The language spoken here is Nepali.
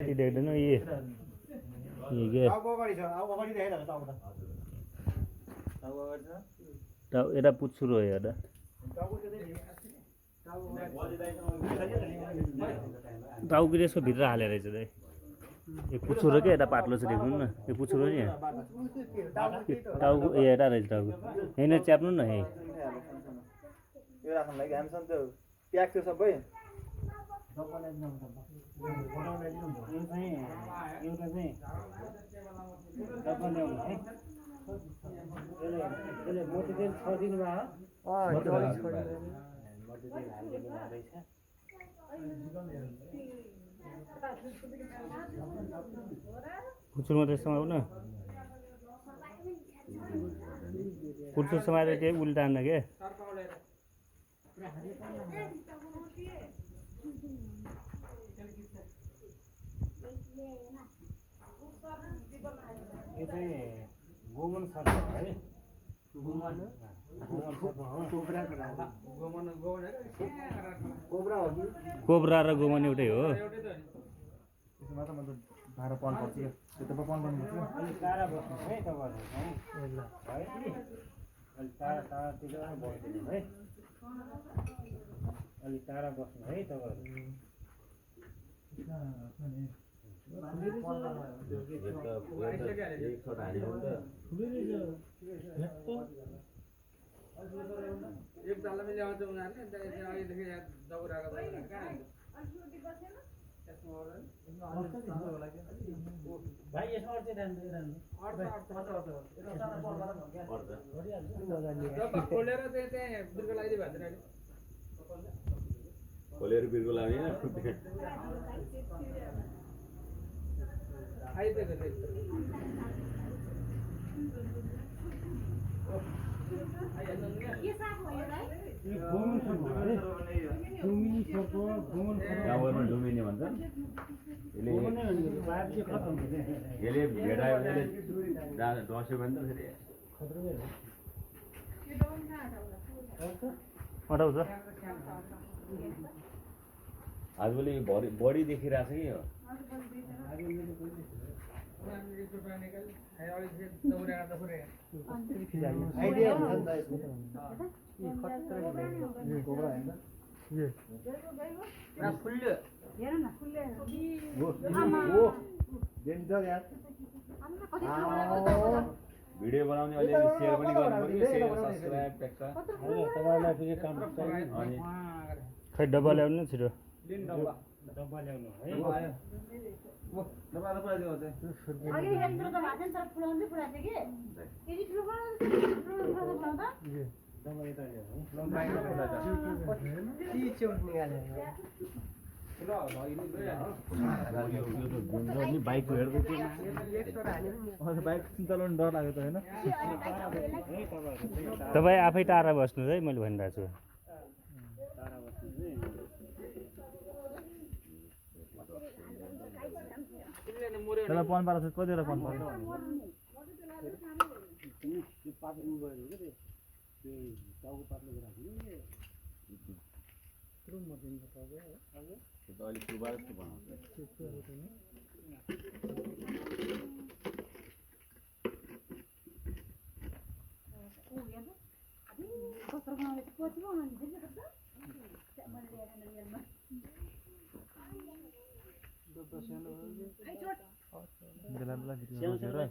देख्दैन ये के यता पुच्छुरो हो एउटा टाउको यसको भित्र हालेर रहेछ दाइ यो पुच्छुरो के यता पातलो छ देख्नु न यो पुच्छुरो नि टाउको यता रहेछ टाउको होइन च्याप्नु न है यो राख्न लागि हामीसँग त्यो प्याक थियो सबै पुच्छुर मात्रै समाउ न पुच्छुर समाएर केही उल्टा आन्न के यो चाहिँ गोमन सर्प है कोब्रा र गोमन एउटै हो भाडा पाउनु पर्छ त्यो त पाउनु पर्छ अलिक टाढा बस्नु है तपाईँहरू है अलिक टाढातिर बस्नु है अलिक टाढा बस्नु है तपाईँहरू एक तालमै ल्याउँछ उनीहरूले अहिलेदेखि दौराको भाइ यसमा खोलेर चाहिँ त्यहाँ बिर्को लगाइदियो भन्छ खोलेर बिर्को लाग्ने गाउँघरमा डुमिने भन्छ यसले भेडायो भने डस्यो भने त फेरि अटाउँछ आजभोलि बढी देखिरहेको छ कि यो आइडिया हुन्छ नि त फुल्यो भिडियो बनाउने अलिअलि सेयर पनि गर्नु पर्यो सेयर सब्स्क्राइब ट्याक्का तपाईँलाई फेरि काम अनि खै डब्बा ल्याउनु छिटो डब्बा ल्याउनु है बाइक हेर्दै बाइक चलाउनु डर लाग्यो त होइन तपाईँ आफै टाढा बस्नु है मैले भनिरहेको छु त्यसलाई पन पार्छ कतिवटा पन पर्छ अलिक सुबार जस्तो बनाउँछ बेला बेला भिडियो गरेर